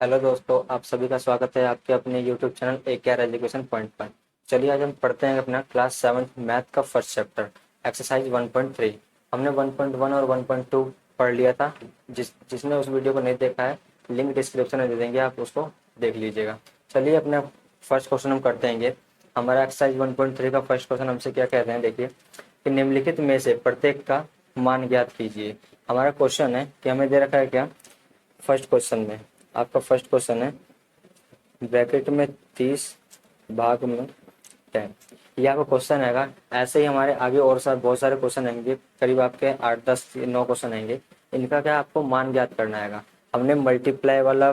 Hello दोस्तों, आप सभी का स्वागत है आपके अपने यूट्यूब चैनल ए के आर एजुकेशन पॉइंट पर। चलिए आज हम पढ़ते हैं अपना क्लास 7 मैथ का फर्स्ट चैप्टर एक्सरसाइज 1.3। हमने 1.1 और 1.2 पढ़ लिया था। जिसने उस वीडियो को नहीं देखा है, लिंक डिस्क्रिप्शन में दे देंगे, आप उसको देख लीजिएगा। चलिए अपना फर्स्ट क्वेश्चन हम करते हैं। हमारा एक्सरसाइज 1.3 का फर्स्ट क्वेश्चन हमसे क्या कहते हैं, देखिए कि निम्नलिखित में से प्रत्येक का मान ज्ञात कीजिए। हमारा क्वेश्चन है कि हमें दे रखा है क्या, फर्स्ट क्वेश्चन में आपका फर्स्ट क्वेश्चन है ब्रैकेट में 30 भाग में 10। ये आपका क्वेश्चन आएगा। ऐसे ही हमारे आगे और बहुत सारे क्वेश्चन आएंगे, करीब आपके 8 10 9 क्वेश्चन आएंगे। इनका क्या आपको मान ज्ञात करना है। हमने मल्टीप्लाई वाला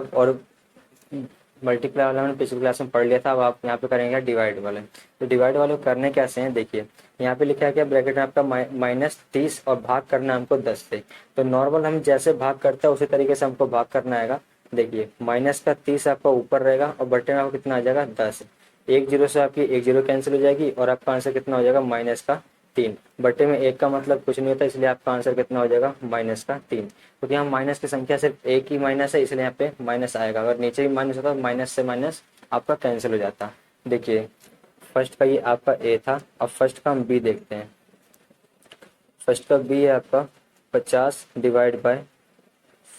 हमने पिछली क्लास में पढ़ लिया था। अब आप यहाँ पे करेंगे डिवाइड वाले। तो डिवाइड वाले करने कैसे हैं, देखिए यहाँ पे लिखा है क्या, ब्रैकेट में आपका -30 और भाग करना है हमको 10 से। तो नॉर्मल हम जैसे भाग करते हैं उसी तरीके से हमको भाग करना है। देखिए -30 आपका ऊपर रहेगा और बटे में आपको कितना आ जाएगा 10। एक जीरो से आपकी एक जीरो कैंसिल हो जाएगी और आपका आंसर कितना हो जाएगा -3। बटे में एक का मतलब कुछ नहीं होता, इसलिए आपका आंसर कितना हो जाएगा -3। क्योंकि यहाँ माइनस की संख्या सिर्फ एक ही माइनस है, इसलिए यहाँ पे माइनस आएगा। अगर नीचे भी माइनस होता तो माइनस से माइनस आपका कैंसिल हो जाता। देखिए फर्स्ट का ये आपका ए था। अब फर्स्ट का हम बी देखते हैं। फर्स्ट का बी है आपका 50 डिवाइड बाय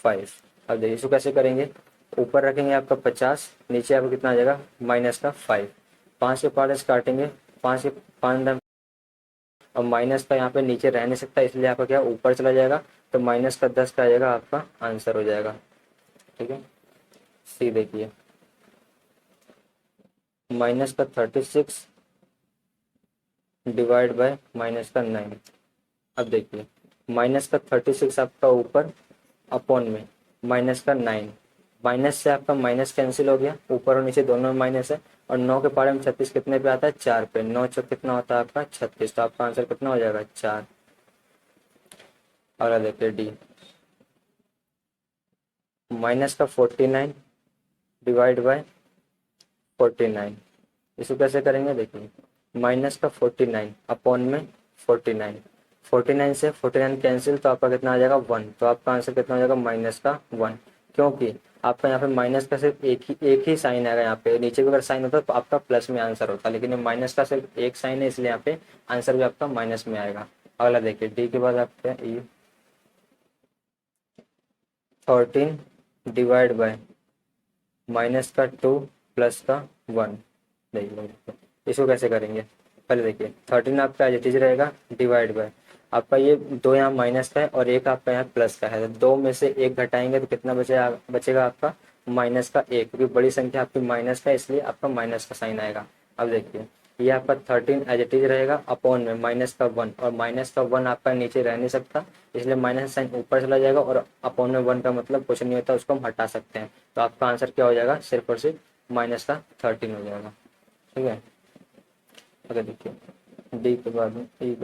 5। अब देखिए इसको कैसे करेंगे, ऊपर रखेंगे आपका 50, नीचे आपको कितना आ जाएगा -5। 5 के पार्ट काटेंगे, 5 के 5 और माइनस का यहाँ पे नीचे रह नहीं सकता, इसलिए आपका क्या ऊपर चला जाएगा। तो -10 का आ जाएगा, आपका आंसर हो जाएगा। ठीक है, सी देखिए -36 डिवाइड बाय -9। अब देखिए -36 आपका ऊपर अपॉन में -9। माइनस से आपका माइनस कैंसिल हो गया, ऊपर और नीचे दोनों में माइनस है। और 9 के पारे में 36 कितने पे आता है, 4 पे। 9 चौक कितना होता है आपका 36। तो आपका आंसर कितना हो जाएगा 4। अगला देखिए डी माइनस का 49 डिवाइड बाय 49। इसको कैसे करेंगे, देखिए माइनस का 49 अपॉन में 49। 49 से 49 कैंसिल, तो आपका कितना आ जाएगा 1। तो आपका आंसर कितना हो जाएगा -1। क्योंकि आपका यहाँ पे माइनस का सिर्फ एक ही साइन आएगा। यहाँ पे नीचे भी अगर साइन होता तो आपका प्लस में आंसर होता, लेकिन ये माइनस का सिर्फ एक साइन है, इसलिए यहाँ पे आंसर भी आपका माइनस में आएगा। अगला देखिए डी के बाद आपका ई 13 डिवाइड बाय माइनस का 2 प्लस का 1। देखिए इसको कैसे करेंगे, पहले देखिए 13 आपका एज इट इज रहेगा डिवाइड बाय आपका ये दो यहाँ माइनस का है और एक आपका यहाँ प्लस का है। तो दो में से एक घटाएंगे तो कितना बचेगा आपका -1, क्योंकि बड़ी संख्या आपकी माइनस का है, इसलिए आपका माइनस का साइन आएगा। अब देखिए ये आपका 13 एज इट इज रहेगा अपॉन में -1, और -1 आपका नीचे रह नहीं सकता, इसलिए माइनस साइन ऊपर चला जाएगा। और अपॉन में 1 का मतलब कुछ नहीं होता, उसको हम हटा सकते हैं। तो आपका आंसर क्या हो जाएगा, सिर्फ और सिर्फ -13 हो जाएगा। ठीक है, अगर देखिए डी के बाद में ई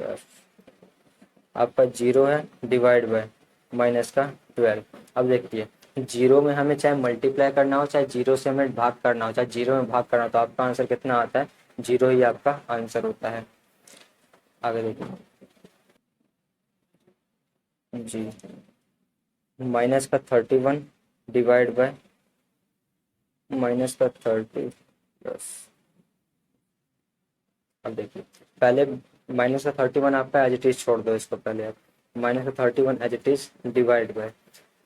आपका 0 है डिवाइड बाय -12। अब देखिए जीरो में हमें चाहे मल्टीप्लाई करना हो, चाहे जीरो से हमें भाग करना हो, चाहे जीरो में भाग करना हो, तो आपका आंसर कितना आता है, जीरो ही आपका आंसर होता है। आगे देखिए जी -31 डिवाइड बाय -30 प्लस। अब देखिए पहले -31 आपका एज इट इज छोड़ दो, इसको पहले आप -31 as it is divide by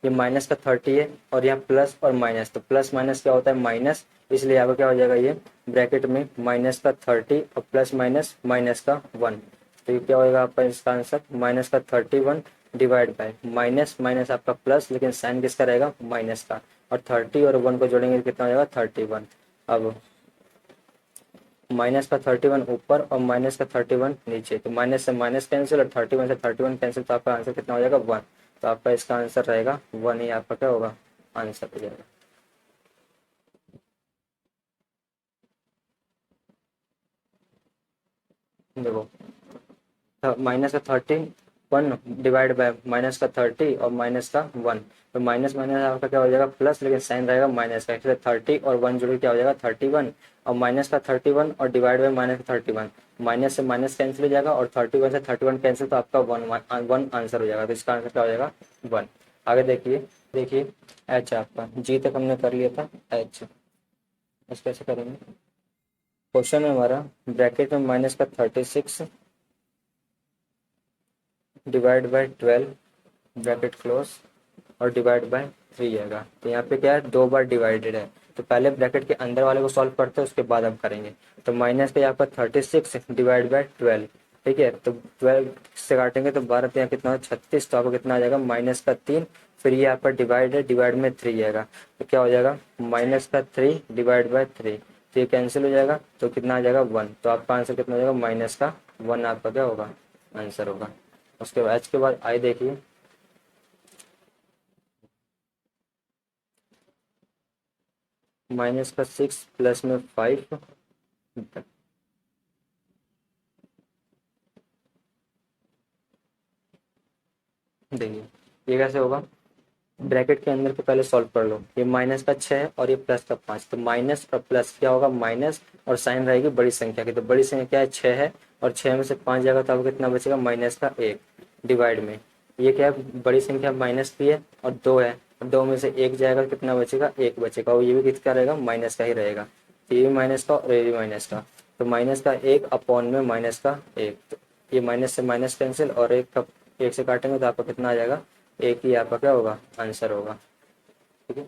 ये माइनस का 30 है और यहाँ प्लस और माइनस, तो प्लस माइनस क्या होता है माइनस, इसलिए यहाँ पे क्या हो जाएगा, ये ब्रैकेट में -30 और प्लस माइनस -1। तो ये क्या होगा आपका इसका answer -31 divide by minus minus आपका प्लस, लेकिन साइन किसका रहेगा माइनस का। और 30 और 1 को जोड़ेंगे तो कितना हो जाएगा 31। अब माइनस का 31 ऊपर और माइनस का 31 नीचे, तो माइनस से माइनस कैंसिल और 31 से 31 कैंसिल, तो आपका आंसर कितना हो जाएगा 1। तो आपका इसका आंसर रहेगा 1 ही आपका क्या होगा आंसर हो जाएगा। देखो माइनस का 31 डिवाइड बाय माइनस का 30 और माइनस का 1, तो माइनस माइनस आपका क्या हो जाएगा प्लस, लेकिन साइन रहेगा माइनस का, इसलिए 30 और 1 जोड़ के क्या हो जाएगा 31। और माइनस का 31 और डिवाइड बाय माइनस का 31, माइनस से माइनस कैंसिल हो जाएगा और 31 से 31 कैंसिल, तो आपका 1 1 आंसर हो जाएगा। तो इसका आंसर क्या हो जाएगा 1। आगे देखिए देखिए एच आपका जी तक हमने कर लिया था एच, इस कैसे करेंगे। क्वेश्चन है हमारा ब्रैकेट में माइनस का 36 डिवाइड बाय 12 ब्रैकेट क्लोज और डिवाइड बाय 3 आएगा। तो यहाँ पे क्या है, 2 बार डिवाइडेड है, तो पहले ब्रैकेट के अंदर वाले को सॉल्व करते हैं उसके बाद हम करेंगे। तो माइनस का यहाँ पर 36 डिवाइड बाय 12, ठीक है। तो 12 से काटेंगे तो 12 तो यहाँ कितना हो 36, तो आपको कितना आ जाएगा माइनस का 3, फिर ये यहाँ पर डिवाइड है, डिवाइड में 3 आएगा, तो क्या हो जाएगा माइनस का 3 डिवाइड बाय 3, तो ये कैंसिल हो जाएगा, तो कितना आ जाएगा 1। तो आपका आंसर कितना हो जाएगा माइनस का 1 आपका क्या होगा आंसर होगा। उसके बाद एच के बाद आई देखिए, माइनस का 6 प्लस में 5, देखिए ये कैसे होगा। ब्रैकेट के अंदर को पहले सॉल्व कर लो, ये माइनस का 6 और ये प्लस का 5, तो माइनस और प्लस क्या होगा माइनस, और साइन रहेगी बड़ी संख्या की, तो बड़ी संख्या क्या है 6 है, और 6 में से 5 जाएगा तो आपको कितना बचेगा माइनस का 1 डिवाइड में, ये क्या है बड़ी संख्या माइनस की है और 2 है, और 2 में से 1 जाएगा तो कितना बचेगा 1 बचेगा, और ये भी किसका रहेगा माइनस का ही रहेगा, तो ये भी माइनस का और ये भी माइनस का, तो माइनस का 1 अपॉन में माइनस का 1, तो ये माइनस से माइनस कैंसिल, और 1 से काटेंगे तो आपका कितना आ जाएगा, एक ही आपका क्या होगा आंसर होगा। ठीक है,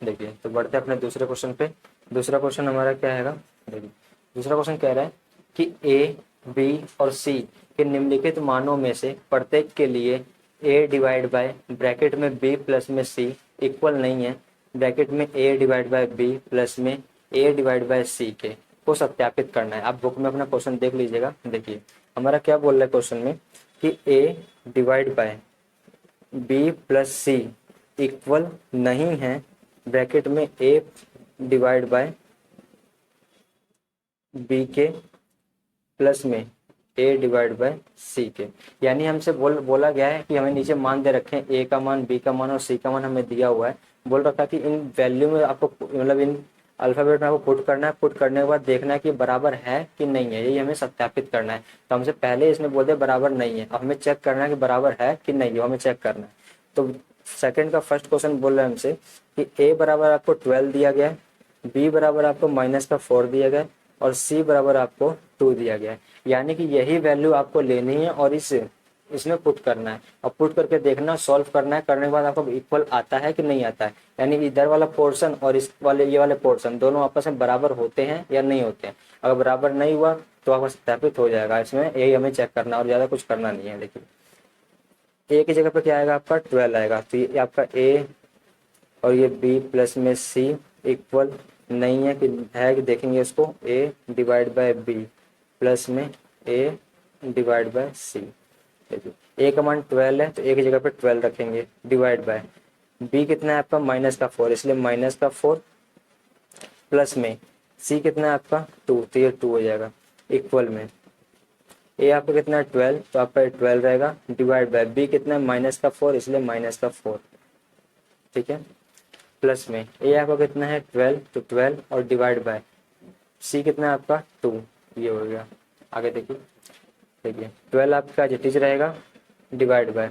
देखिए तो बढ़ते हैं अपने दूसरे क्वेश्चन पे। दूसरा क्वेश्चन हमारा क्या हैगा, देखिए दूसरा क्वेश्चन कह रहा है कि ए बी और सी के निम्नलिखित मानों में से प्रत्येक के लिए ए डिवाइड बाय ब्रैकेट में बी प्लस में सी इक्वल नहीं है ब्रैकेट में A divide by B plus में ए डिवाइड बाय सी के को सत्यापित करना है। आप बुक में अपना क्वेश्चन देख लीजिएगा। देखिए हमारा क्या बोल रहा है क्वेश्चन में कि A divide by B plus C equal नहीं है ब्रैकेट में ए डिवाइड बाय बी के प्लस में ए डिवाइड बाय सी के, यानी हमसे बोला गया है कि हमें नीचे मान दे रखे हैं, ए का मान बी का मान और सी का मान हमें दिया हुआ है। बोल रखा है कि इन वैल्यू में आपको मतलब इन अल्फाबेट में आपको पुट करना है, पुट करने के बाद देखना है कि बराबर है कि नहीं है, यही हमें सत्यापित करना है। तो हमसे पहले इसने बोल दिया बराबर नहीं है, अब हमें चेक करना है कि बराबर है कि नहीं है, हमें चेक करना है। तो सेकंड का फर्स्ट क्वेश्चन बोल रहा है हमसे कि ए बराबर आपको 12 दिया गया है, बी बराबर आपको माइनस का 4 दिया गया है और सी बराबर आपको 2 दिया गया है, यानी कि यही वैल्यू आपको लेनी है और इसमें पुट करना है और पुट करके देखना, सॉल्व करना है, करने के बाद आपको इक्वल आता है कि नहीं आता है, यानी इधर वाला पोर्शन और इस वाले ये वाले पोर्शन दोनों आपस में बराबर होते हैं या नहीं होते हैं। अगर बराबर नहीं हुआ तो आपका सत्यापित हो जाएगा, इसमें यही हमें चेक करना और ज्यादा कुछ करना नहीं है। देखिए ए की जगह पे क्या आएगा आपका 12 आएगा, तो ये आपका ए और ये बी प्लस में सी इक्वल नहीं है कि है कि देखेंगे इसको ए डिवाइड बाय बी प्लस में ए डिवाइड बाय सी। देखिए ए का मान 12 है तो ए की जगह पे 12 रखेंगे डिवाइड बाय बी कितना है आपका माइनस का 4 इसलिए माइनस का 4 प्लस में सी कितना है आपका 2 तो ये 2 हो जाएगा इक्वल में ए आपका कितना है 12 तो आपका 12 रहेगा डिवाइड बाय बी कितना है माइनस का 4 इसलिए माइनस का 4, ठीक है, प्लस में ए आपका कितना है 12 तो 12 और डिवाइड बाय सी कितना है आपका 2, ये हो गया। आगे देखिए 12 आपका जिटीज रहेगा divide by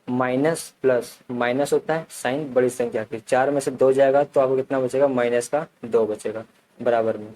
minus plus minus होता है साइन बड़ी संख्या की, 4 में से 2 जाएगा तो आपको कितना बचेगा माइनस का 2 बचेगा बराबर में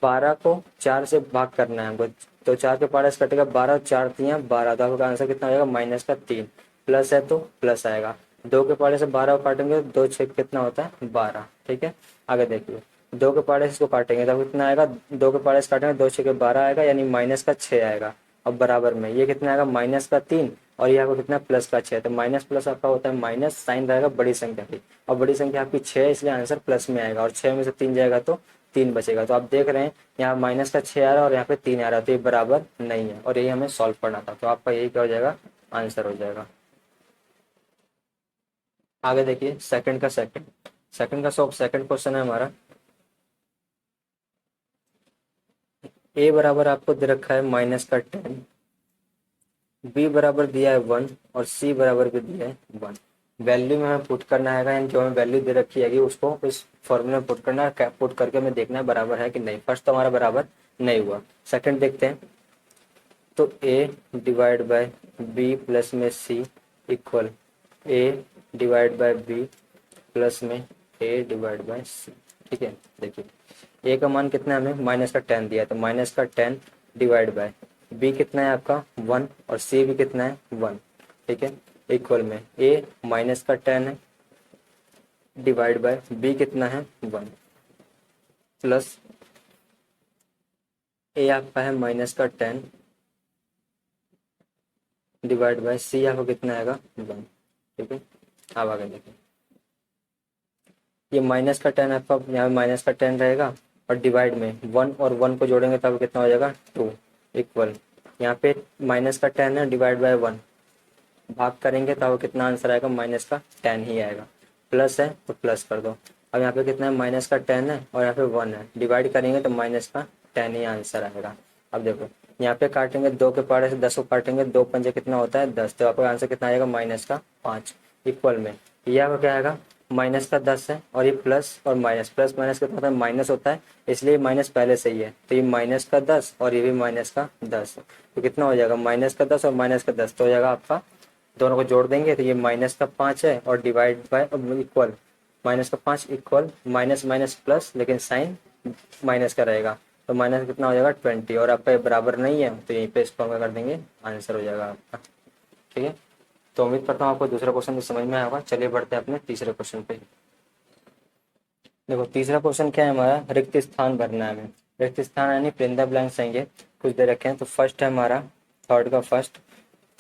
12 को 4 से भाग करना है हमको, तो 4 के पार्ट कटेगा 12 4 3 12, तो आपका आंसर कितना आएगा माइनस का 3, प्लस है तो प्लस आएगा, 2 के पार्ट से 12 को काटेंगे तो 2 6 कितना होता है 12, ठीक है। आगे देखिए 2 के पार्ट इसको काटेंगे तो कितना आएगा, 2 के पार्ट से काटेंगे 2 6 के 12 आएगा यानी माइनस का 6 आएगा। अब बराबर में ये कितना आएगा माइनस का 3 और ये आपको कितना प्लस का 6, तो माइनस प्लस आपका होता है माइनस, साइन रहेगा बड़ी संख्या की और बड़ी संख्या आपकी 6 है इसलिए आंसर प्लस में आएगा और 6 में से 3 जाएगा तो 3 बचेगा। तो आप देख रहे हैं यहाँ माइनस का 6 आ रहा है और यहाँ पे 3 आ रहा है, तो ये बराबर नहीं है और यही हमें सॉल्व करना था, तो आपका यही क्या हो जाएगा आंसर हो जाएगा। आगे देखिए सेकंड का सेकंड क्वेश्चन है हमारा, ए बराबर आपको दे रखा है माइनस का 10, बी बराबर दिया है 1 और सी बराबर भी दिया है 1। वैल्यू में हमें पुट करना है, यानी जो हमें वैल्यू दे रखी है उसको इस फॉर्मूले में पुट करना है, पुट करके हमें देखना है बराबर है कि नहीं। फर्स्ट तो हमारा बराबर नहीं हुआ, सेकंड देखते हैं। तो A divide by B plus में C equal A divide by B plus में ए डिवाइड बाय सी। ठीक है, देखिए ए का मान कितना है, हमें माइनस का 10 दिया है, तो माइनस का 10 डिवाइड बाय बी कितना है आपका 1 और सी भी कितना है 1। ठीक है, इक्वल में ए माइनस का 10 है डिवाइड बाय बी कितना है 1 प्लस ए आपका है माइनस का 10 डिवाइड बाय सी आपको कितना आएगा 1। ठीक है, अब आगे देखिए ये माइनस का 10 आपका यहाँ माइनस का 10 रहेगा और डिवाइड में 1 और 1 को जोड़ेंगे तब कितना हो जाएगा 2 इक्वल यहाँ पे माइनस का 10 है डिवाइड बाय 1 भाग करेंगे तब कितना आंसर आएगा माइनस का 10 ही आएगा। प्लस है तो प्लस कर दो। अब यहाँ पे कितना है माइनस का 10 है और यहाँ पे 1 है, डिवाइड करेंगे तो माइनस का 10 ही आंसर आएगा। अब देखो यहाँ पे काटेंगे 2 के पारे से 10 को काटेंगे 2 पंजे कितना होता है 10, तो आपका आंसर कितना आएगा माइनस का 5 इक्वल में ये आपका क्या आएगा माइनस का 10 है और ये प्लस और माइनस प्लस माइनस कितना होता है माइनस होता है, इसलिए माइनस पहले से ही है, तो ये माइनस का 10 और ये भी माइनस का 10, तो कितना हो जाएगा माइनस का 10 और माइनस का 10, तो हो जाएगा आपका दोनों को जोड़ देंगे तो ये माइनस का 5 है और डिवाइड बाय इक्वल माइनस का 5 इक्वल माइनस माइनस प्लस लेकिन साइन माइनस का रहेगा, तो माइनस कितना हो जाएगा 20 और आपका ये बराबर नहीं है तो यहीं पे इसको हम कर देंगे आंसर हो जाएगा आपका। ठीक है, तो उम्मीद करता हूँ आपको दूसरा क्वेश्चन भी समझ में आया होगा। चलिए बढ़ते हैं अपने तीसरे क्वेश्चन पे। देखो तीसरा क्वेश्चन क्या है हमारा, रिक्त स्थान भरना है हमें। रिक्त स्थान यानी फिल द ब्लैंक्स चाहिए, कुछ दे रखे हैं। तो फर्स्ट है हमारा थर्ड का first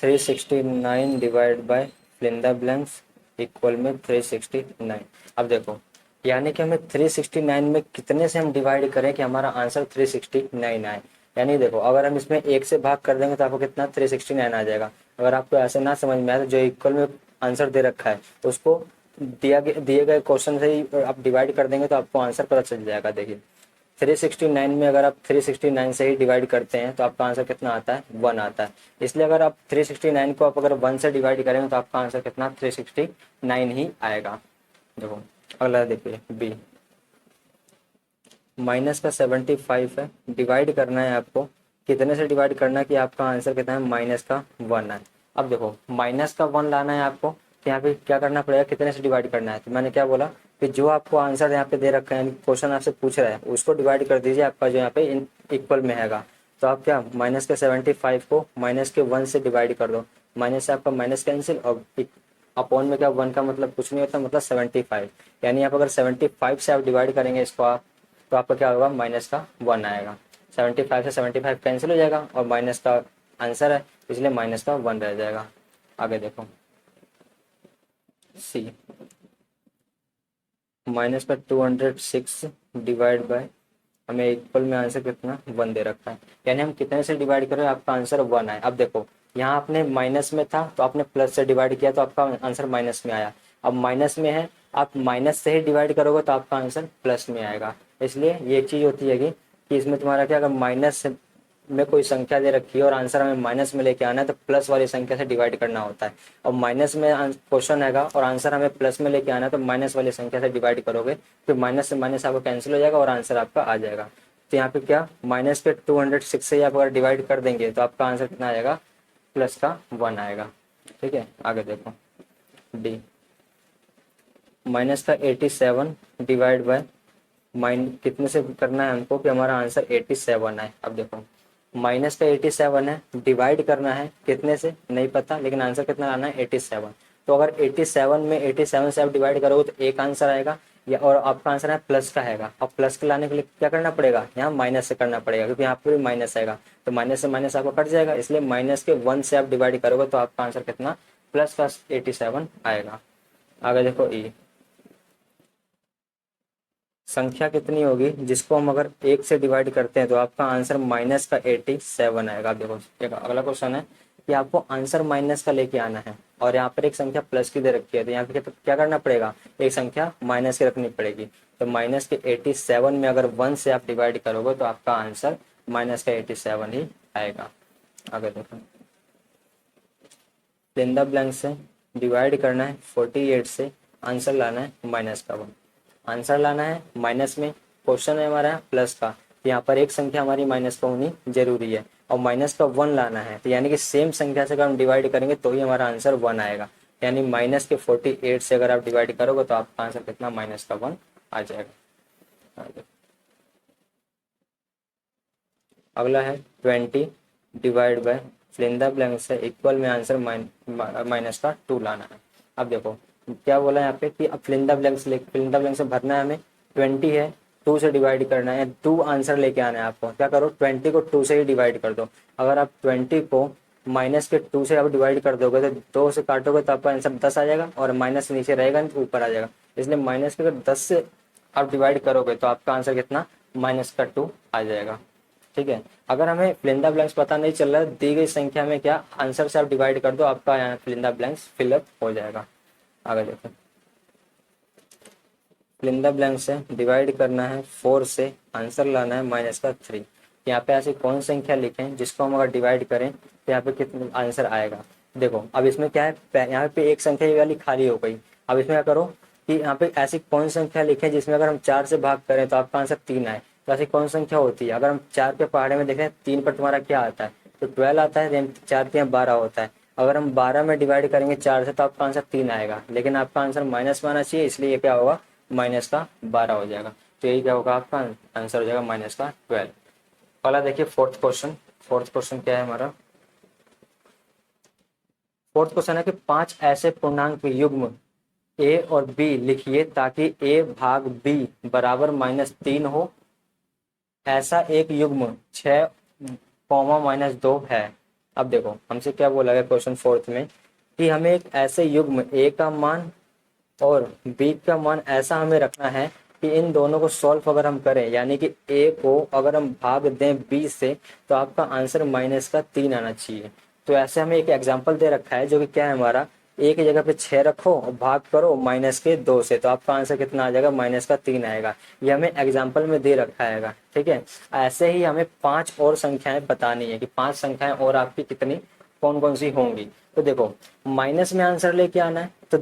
369 divide by fill the blanks equal में 369। अब देखो यानी कि हमें 369 में कितने से हम डिवाइड करें कि हमारा आंसर 369 आए। यानी देखो अगर हम इसमें एक से भाग कर देंगे तो आपको कितना 369 आ जाएगा। अगर आपको ऐसे ना समझ में आए तो जो इक्वल में आंसर दे रखा है तो उसको दिए गए क्वेश्चन से ही आप डिवाइड कर देंगे तो आपको आंसर पता चल जाएगा। देखिए 369 में अगर आप 369 से ही डिवाइड करते हैं तो आपका आंसर कितना आता है 1 आता है, इसलिए अगर आप 369 को आप अगर 1 से डिवाइड करेंगे तो आपका आंसर कितना 369 ही आएगा। देखो अगला देखिए बी माइनस का 75 है, डिवाइड करना है आपको, कितने से डिवाइड करना है कि आपका आंसर कितना है माइनस का 1 है। अब देखो माइनस का 1 लाना है आपको तो यहाँ पे क्या करना पड़ेगा, कितने से डिवाइड करना है। तो मैंने क्या बोला कि जो आपको आंसर यहाँ पे दे रखा है क्वेश्चन आपसे पूछ रहा है उसको डिवाइड कर दीजिए, आपका जो यहाँ पे इक्वल में हैगा। तो आप क्या माइनस के 75 को माइनस के 1 से डिवाइड कर दो, माइनस से आपका माइनस कैंसिल और अपॉन में क्या 1 का मतलब कुछ नहीं होता, मतलब 75। यानी आप अगर 75 से आप डिवाइड करेंगे इसको आप तो आपका क्या होगा माइनस का 1 आएगा। 75 से 75 कैंसिल हो जाएगा और माइनस का आंसर है इसलिए माइनस का 1 रह जाएगा। आगे देखो सी माइनस का 206 डिवाइड बाय हमें इक्वल में आंसर कितना 1 दे रखा है, यानी हम कितने से डिवाइड करें आपका आंसर 1 आए। अब देखो यहाँ आपने माइनस में था तो आपने प्लस से डिवाइड किया तो आपका आंसर माइनस में आया, अब माइनस में है आप माइनस से ही डिवाइड करोगे तो आपका आंसर प्लस में आएगा। इसलिए ये चीज़ होती है कि इसमें तुम्हारा क्या अगर माइनस में कोई संख्या दे रखी है और आंसर हमें माइनस में लेके आना है तो प्लस वाली संख्या से डिवाइड करना होता है, और माइनस में क्वेश्चन हैगा और आंसर हमें प्लस में लेके आना है तो माइनस वाली संख्या से डिवाइड करोगे फिर माइनस से माइनस आपको कैंसिल हो जाएगा और आंसर आपका आ जाएगा। तो यहाँ पे क्या माइनस के 206 से आप अगर डिवाइड कर देंगे तो आपका आंसर कितना आएगा प्लस का 1 आएगा। ठीक है, आगे देखो डी माइनस का 87 डिवाइड बाय कितने से करना है हमको कि हमारा आंसर 87 आए। अब देखो माइनस का 87 है, डिवाइड करना है कितने से नहीं पता लेकिन आंसर कितना आना है 87। तो अगर 87 में 87 से आप डिवाइड करोगे तो एक आंसर आएगा या और आपका आंसर है प्लस का आएगा। अब प्लस के लाने के लिए क्या करना पड़ेगा, यहाँ माइनस से करना पड़ेगा क्योंकि यहाँ पर भी माइनस आएगा, तो माइनस से माइनस आपको कट जाएगा, इसलिए माइनस के 1 से आप डिवाइड करोगे तो आपका आंसर कितना प्लस का 87 आएगा। आगे देखो ई संख्या कितनी होगी जिसको हम अगर 1 से डिवाइड करते हैं तो आपका आंसर माइनस का 87 आएगा। आप देखो एक अगला क्वेश्चन है कि आपको आंसर माइनस का लेके आना है और यहाँ पर एक संख्या प्लस की दे रखी है, तो यहाँ पे क्या करना पड़ेगा एक संख्या माइनस की रखनी पड़ेगी। तो माइनस के 87 में अगर 1 से आप डिवाइड करोगे तो आपका आंसर माइनस का 87 ही आएगा। आगे देखो फिल द ब्लैंक से डिवाइड करना है 48 से, आंसर लाना है माइनस का 1। आंसर लाना है माइनस में, क्वेश्चन है हमारा प्लस का, तो यहाँ पर एक संख्या हमारी माइनस का होनी जरूरी है और माइनस का 1 लाना है, तो यानी कि सेम संख्या से अगर हम डिवाइड करेंगे तो ही हमारा आंसर 1 आएगा। यानी माइनस के 48 से अगर आप डिवाइड करोगे तो आपका आंसर कितना -1 आ जाएगा। अगला है 20 divide by fill in the blank से इक्वल में आंसर -2 लाना है। अब देखो क्या बोला है यहाँ पे कि अब फिल इन द ब्लैंक से भरना है हमें। 20 है, 2 से डिवाइड करना है, 2 आंसर लेके आना है आपको। क्या करो, 20 को 2 से ही डिवाइड कर दो। अगर आप 20 को माइनस के 2 से आप डिवाइड कर दोगे तो 2 से काटोगे तो आपका आंसर 10 आ जाएगा, और माइनस नीचे रहेगा तो ऊपर आ जाएगा। इसलिए माइनस के अगर 10 से आप डिवाइड करोगे तो आपका आंसर कितना -2 आ जाएगा। ठीक है, अगर हमें फिल इन द ब्लैंक्स पता नहीं चल रहा है, दी गई संख्या में क्या आंसर से आप डिवाइड कर दो, आपका यहाँ fill in the blanks fill up हो जाएगा। आगे देखो, फिल इन द ब्लैंक से डिवाइड करना है 4 से, आंसर लाना है -3। यहाँ पे ऐसी कौन संख्या लिखें जिसको हम अगर डिवाइड करें तो यहाँ पे कितना आंसर आएगा। देखो अब इसमें क्या है, यहाँ पे एक संख्या ये वाली खाली हो गई। अब इसमें क्या करो कि यहाँ पे ऐसी कौन संख्या लिखें जिसमें अगर हम 4 से भाग करें तो आपका आंसर 3 आए। तो ऐसी कौन संख्या होती है, अगर हम 4 के पहाड़े में देखें 3 पर तुम्हारा क्या आता है, तो 12 आता है, 4 3 12 होता है। अगर हम 12 में डिवाइड करेंगे 4 से तो आपका आंसर 3 आएगा, लेकिन आपका आंसर माइनस में आना चाहिए, इसलिए ये क्या होगा -12 हो जाएगा। तो यही क्या होगा, आपका आंसर हो जाएगा -12। पहला देखिए फोर्थ क्वेश्चन क्या है हमारा। फोर्थ क्वेश्चन है कि 5 ऐसे पूर्णांक युग्म a और b लिखिए ताकि a भाग b बराबर -3 हो। ऐसा एक युग्म 6, -2 है। अब देखो हमसे क्या बोला गया क्वेश्चन फोर्थ में कि हमें एक ऐसे युग्म a का मान और b का मान ऐसा हमें रखना है कि इन दोनों को सॉल्व अगर हम करें, यानी कि a को अगर हम भाग दें b से तो आपका आंसर -3 आना चाहिए। तो ऐसे हमें एक एग्जांपल दे रखा है जो कि क्या है हमारा, a की जगह पे 6 रखो और भाग करो -2 से, तो आपका आंसर कितना आ जाएगा, -3 आएगा। ये हमें एग्जाम्पल में दे रखा है। ठीक है, ऐसे ही हमें 5 और संख्याएं बतानी है कि 5 संख्याएं और आपकी कितनी कौन कौन सी होंगी। तो देखो माइनस में आंसर लेके आना है, तो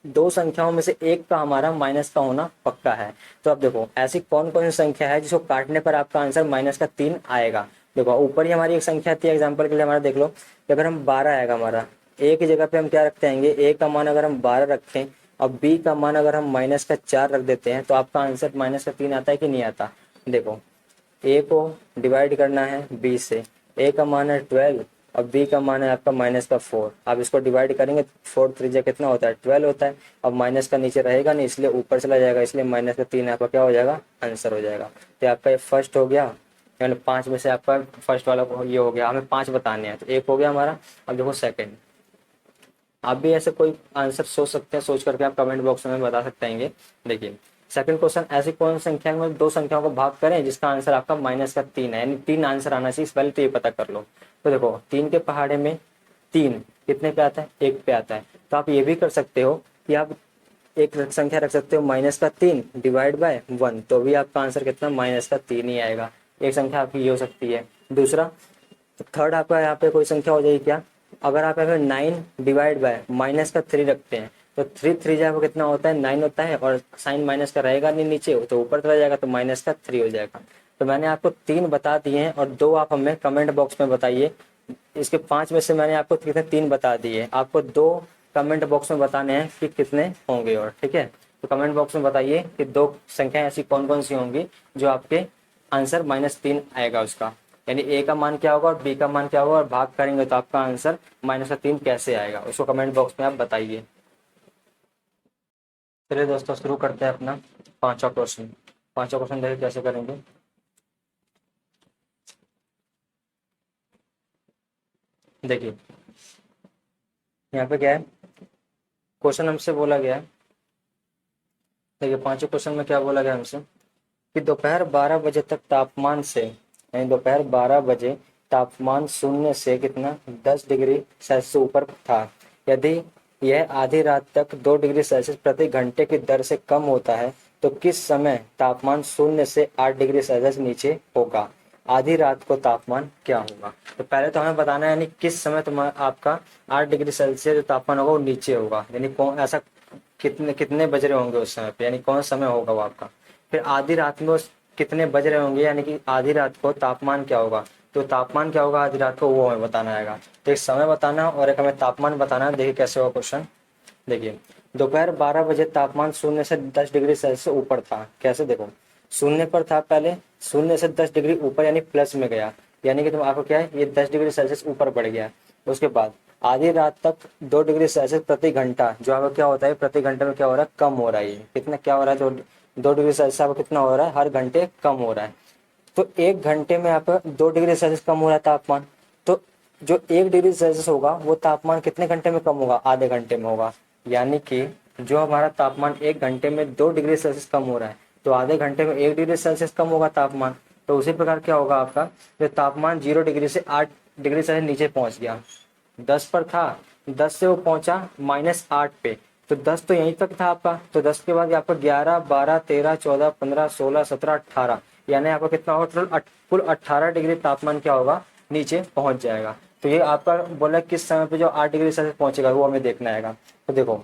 2 संख्याओं में से एक का हमारा माइनस का होना पक्का है। तो अब देखो ऐसी कौन कौन सी संख्या है जिसको काटने पर आपका आंसर -3 आएगा। देखो ऊपर ही हमारी एक संख्या थी, एग्जांपल के लिए हमारा देख लो कि अगर हम 12 आएगा हमारा, a की जगह पे हम क्या रखते हैं, a का मान अगर हम 12 रखें और b का मान अगर हम -4 रख देते हैं तो आपका आंसर -3 आता है कि नहीं आता। देखो a को डिवाइड करना है b से, a का मान है 12 और b का मान है आपका -4। आप इसको डिवाइड करेंगे 4 3 कितना होता है, 12 होता है। अब माइनस का नीचे रहेगा नहीं, इसलिए ऊपर चला जाएगा, इसलिए -3 आपका क्या हो जाएगा, आंसर हो जाएगा। तो आपका ये फर्स्ट हो गया, यानी 5 में से आपका फर्स्ट वाला ये हो गया। हमें 5 बताने हैं, तो एक हो गया हमारा। अब देखो सेकंड, आप भी ऐसे कोई आंसर सोच सकते हैं, सोच करके आप कमेंट बॉक्स में बता सकते हैं। देखिए सेकंड क्वेश्चन, ऐसी कौन संख्या में 2 संख्याओं को भाग करें जिसका आंसर आपका -3 है, यानी 3 आंसर आना चाहिए। पहले तो ये पता कर लो। तो देखो 3 के पहाड़े में 3 कितने पे आता है, 1 पे आता है। तो आप ये भी कर सकते हो कि आप एक संख्या रख सकते हो -3 डिवाइड बाय 1, तो भी आपका आंसर कितना -3 ही आएगा। एक संख्या आपकी ये हो सकती है। दूसरा थर्ड आपका यहाँ पे कोई संख्या हो जाएगी क्या, अगर आप यहाँ पे 9 डिवाइड बाय -3 रखते हैं तो 3 3 आपको कितना होता है, 9 होता है, और साइन माइनस का रहेगा नहीं नीचे, तो ऊपर चला जाएगा तो -3 हो जाएगा। तो मैंने आपको 3 बता दिए हैं और 2 आप हमें कमेंट बॉक्स में बताइए। इसके 5 में से मैंने आपको कितने 3 बता दिए, आपको 2 कमेंट बॉक्स में बताने हैं कि कितने होंगे। और ठीक है, तो कमेंट बॉक्स में बताइए कि 2 संख्याएं ऐसी कौन कौन सी होंगी जो आपके आंसर -3 आएगा उसका, यानी a का मान क्या होगा और b का मान क्या होगा, और भाग करेंगे तो आपका आंसर -3 कैसे आएगा, उसको कमेंट बॉक्स में आप बताइए। चलिए दोस्तों शुरू करते हैं अपना पांचवा क्वेश्चन देखिए कैसे करेंगे। देखिए यहाँ पे क्या है, क्वेश्चन हमसे बोला गया है। देखिए पांचवें क्वेश्चन में क्या बोला गया हमसे कि दोपहर 12 बजे तक तापमान से, यानी दोपहर 12 बजे तापमान 0 से कितना 10 डिग्री सेल्सियस ऊपर था। यदि यह आधी रात तक 2 डिग्री सेल्सियस प्रति घंटे की दर से कम होता है तो किस समय तापमान 0 से 8 डिग्री सेल्सियस नीचे होगा। आधी रात को तापमान क्या होगा। तो पहले तो हमें बताना है यानी किस समय तुम्हारा आपका 8 डिग्री सेल्सियस जो तापमान होगा वो नीचे होगा, यानी कौन ऐसा कितने कितने बज रहे होंगे उस समय पे, यानी कौन समय होगा वो आपका। फिर आधी रात में कितने बज रहे होंगे, यानी कि आधी रात को तापमान क्या होगा। तो तापमान क्या होगा आधी रात को वो हमें बताना आएगा। तो एक समय बताना और एक हमें तापमान बताना है। देखिए कैसे होगा क्वेश्चन। देखिए दोपहर 12 बजे तापमान 0 से 10 डिग्री सेल्सियस से ऊपर था। कैसे, देखो शून्य पर था पहले, 0 से 10 डिग्री ऊपर यानी प्लस में गया, यानी कि तुम आपको क्या है, ये 10 डिग्री सेल्सियस ऊपर बढ़ गया। उसके बाद आधी रात तक 2 डिग्री सेल्सियस प्रति घंटा, जो आपको क्या होता है प्रति घंटे में क्या हो रहा है, कम हो रहा है। ये कितना क्या हो रहा है, जो 2 डिग्री सेल्सियस आपको कितना हो रहा है, हर घंटे कम हो रहा है। तो 1 घंटे में आपका 2 डिग्री सेल्सियस कम हो रहा है तापमान। तो जो 1 डिग्री सेल्सियस होगा वो तापमान कितने घंटे में कम होगा, आधे घंटे में होगा। यानी कि जो हमारा तापमान 1 घंटे में 2 डिग्री सेल्सियस कम हो रहा है, तो आधे घंटे में 1 डिग्री सेल्सियस कम होगा तापमान। तो उसी प्रकार क्या होगा आपका, जो तापमान 0 डिग्री से 8 डिग्री सेल्सियस नीचे पहुंच गया, 10 पर था, 10 से वो पहुंचा -8 पे, तो 10 तो यहीं तक था आपका। तो 10 के बाद आपका 11, 12, 13, 14, 15, 16, 17, 18, यानी आपका कितना होगा टोटल, कुल 18 डिग्री तापमान क्या होगा, नीचे पहुंच जाएगा। तो ये आपका बोला किस समय पे जो 8 डिग्री सेल्सियस पहुंचेगा वो हमें देखना है। तो देखो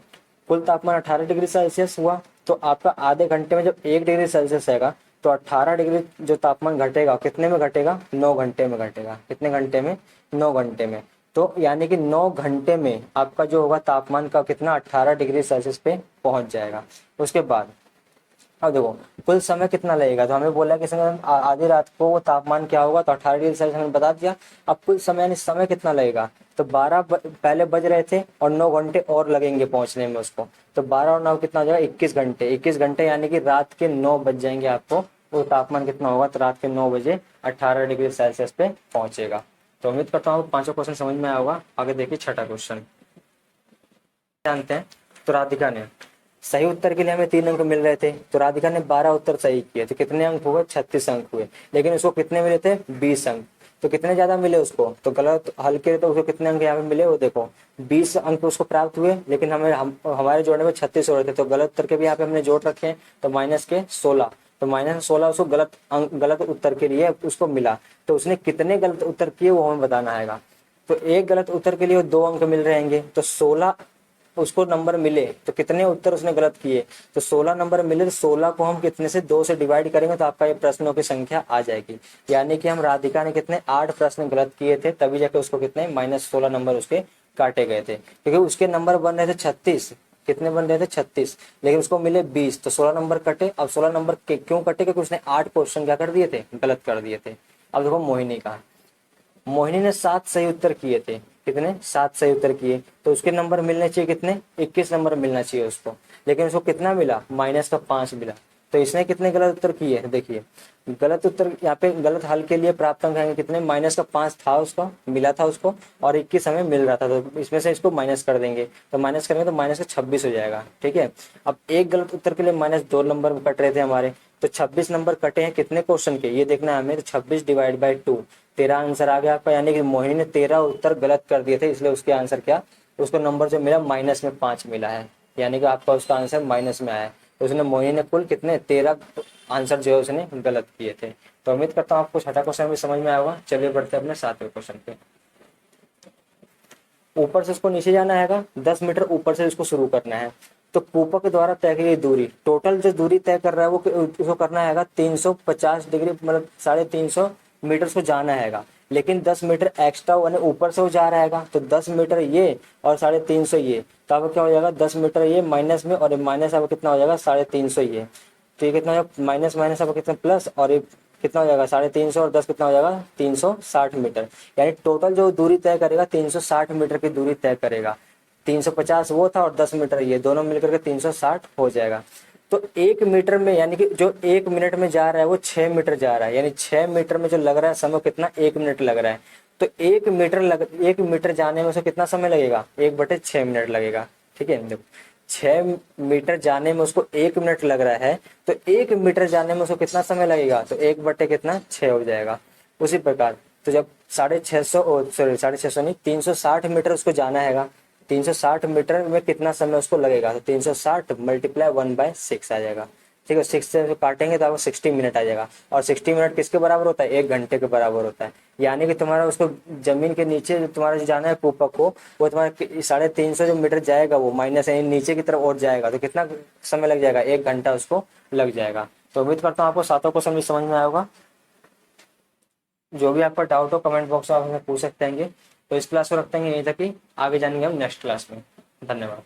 कुल तापमान 18 डिग्री सेल्सियस हुआ, तो आपका आधे घंटे में जब 1 डिग्री सेल्सियस रहेगा, तो 18 डिग्री जो तापमान घटेगा कितने में घटेगा, 9 घंटे में घटेगा। कितने घंटे में, 9 घंटे में। तो यानी कि 9 घंटे में आपका जो होगा तापमान का कितना, 18 डिग्री सेल्सियस पे पहुंच जाएगा। उसके बाद अब देखो कुल समय कितना लगेगा, तो हमें बोला कि समय आधी रात को वो तापमान क्या होगा, तो 18 डिग्री सेल्सियस हमने बता दिया। अब कुल समय यानी समय कितना लगेगा, तो 12 पहले बज रहे थे और 9 घंटे और लगेंगे पहुंचने में उसको। तो 12 और 9 कितना हो जाएगा, 21 घंटे। 21 घंटे यानी कि रात के 9 बज जाएंगे आपको, वो तापमान कितना होगा, तो रात के 9 बजे 18 डिग्री सेल्सियस पे पहुंचेगा। तो उम्मीद करता हूँ पांचों क्वेश्चन समझ में आया होगा। आगे देखिए छठा क्वेश्चन जानते हैं। तो राधिका ने सही उत्तर के लिए हमें 3 अंक मिल रहे थे, तो राधिका ने 12 उत्तर सही किए, तो कितने अंक हुए, 36 अंक हुए। लेकिन उसको कितने मिले थे, 20 अंक। तो कितने ज्यादा मिले उसको, तो गलत हल के, तो उसको कितने अंक यहाँ पे मिले, वो देखो 20 अंक उसको प्राप्त हुए। लेकिन हमारे जोड़ने में 36 हो रहे थे, तो गलत उत्तर के भी यहाँ पे हमने जोड़ रखे हैं, तो -16। तो -16 उसको गलत उत्तर के लिए उसको मिला। तो उसने कितने गलत उत्तर किए वो हमें बताना है। तो एक गलत उत्तर के लिए 2 अंक मिल रहेंगे, तो 16 उसको नंबर मिले, तो कितने उत्तर उसने गलत किए, तो 16 नंबर मिले। तो 16 को हम कितने से, 2 से डिवाइड करेंगे, तो आपका ये प्रश्नों की संख्या आ जाएगी। यानी कि हम राधिका ने कितने 8 प्रश्न गलत किए थे, तभी जाके उसको कितने -16 नंबर उसके काटे गए थे। क्योंकि उसके नंबर बन रहे थे 36, कितने बन रहे थे 36, लेकिन उसको मिले 20, तो 16 नंबर कटे। अब 16 नंबर क्यों कटे, क्योंकि उसने 8 क्वेश्चन क्या कर दिए थे, गलत कर दिए थे। अब देखो मोहिनी का, मोहिनी ने 7 सही उत्तर किए थे। कितने, 7 सही उत्तर किए, तो उसके नंबर मिलने चाहिए कितने, 21 नंबर मिलना चाहिए उसको। लेकिन उसको कितना मिला, -5 मिला। तो इसने कितने गलत उत्तर किए, देखिए गलत उत्तर यहाँ पे, गलत हल के लिए प्राप्त अंक आएंगे कितने, -5 था उसका, मिला था उसको, और 21 हमें मिल रहा था। तो इसमें से इसको माइनस कर देंगे, तो माइनस करेंगे तो -26 हो जाएगा। ठीक है। अब एक गलत उत्तर के लिए -2 नंबर कट रहे थे हमारे, तो 26 नंबर कटे हैं कितने क्वेश्चन के, ये देखना है हमें। तो 26 डिवाइड बाई 2, 13 आंसर आ गया आपका। यानी कि मोहिनी ने 13 उत्तर गलत कर दिए थे, इसलिए उसके आंसर क्या, उसको नंबर जो मिला -5 मिला है। यानी कि आपका उसका आंसर माइनस में आया है। तो उसने, मोहिनी ने कुल कितने 13 आंसर जो है उसने गलत किए थे। तो उम्मीद करता हूँ आपको छठा क्वेश्चन भी समझ में आया होगा। चलिए बढ़ते हैं अपने 7वें क्वेश्चन पे। ऊपर से उसको नीचे जाना है, 10 मीटर ऊपर से उसको शुरू करना है। तो कूपक द्वारा तय की गई दूरी, टोटल जो दूरी तय कर रहा है वो उसको करना है 350 डिग्री, मतलब 350 मीटर को जाना है। लेकिन 10 मीटर एक्स्ट्रा यानी ऊपर से वो जा रहा है, तो 10 मीटर ये और 350 ये, तो अब क्या हो जाएगा, 10 मीटर ये माइनस में, और ये माइनस अब कितना हो जाएगा, 350 ये। तो ये कितना हो जाएगा, माइनस माइनस अब कितना प्लस, और ये कितना हो जाएगा, 350 और 10 कितना हो जाएगा, 360 मीटर। यानी टोटल जो दूरी तय करेगा 360 मीटर की दूरी तय करेगा। 350 वो था और 10 मीटर ये, दोनों मिलकर के 360 हो जाएगा। तो 1 मीटर में, यानी कि जो 1 मिनट में जा रहा है वो 6 मीटर जा रहा है। यानी 6 मीटर में जो लग रहा है समय कितना, 1 मिनट लग रहा है। तो 1 मीटर जाने में उसे कितना समय लगेगा, 1/6 मिनट लगेगा। ठीक है, देखो 6 मीटर जाने में उसको 1 मिनट लग रहा है, तो 1 मीटर जाने में उसको कितना समय लगेगा, तो 1/6 हो जाएगा। उसी प्रकार तो जब 650 नहीं, 360 मीटर उसको जाना है, 360 मीटर में कितना समय उसको लगेगा, तो 360 × 1/6 आ जाएगा। ठीक है, 6 से काटेंगे तो आपको 60 मिनट आ जाएगा। और 60 मिनट किसके बराबर होता है, 1 घंटे के बराबर होता है। यानी कि तुम्हारा उसको जमीन के नीचे जो तुम्हारा जो जाना है कूपक को, वो तुम्हारा 350 जो मीटर जाएगा वो माइनस नीचे की तरफ और जाएगा, तो कितना समय लग जाएगा, 1 घंटा उसको लग जाएगा। तो उम्मीद करता हूँ आपको 7वां क्वेश्चन भी समझ में आया होगा। जो भी आपका डाउट हो कमेंट बॉक्स में आप हमें पूछ सकते हैं। तो इस क्लास को रखते हैं यहीं तक ही, आगे जानेंगे हम नेक्स्ट क्लास में। धन्यवाद।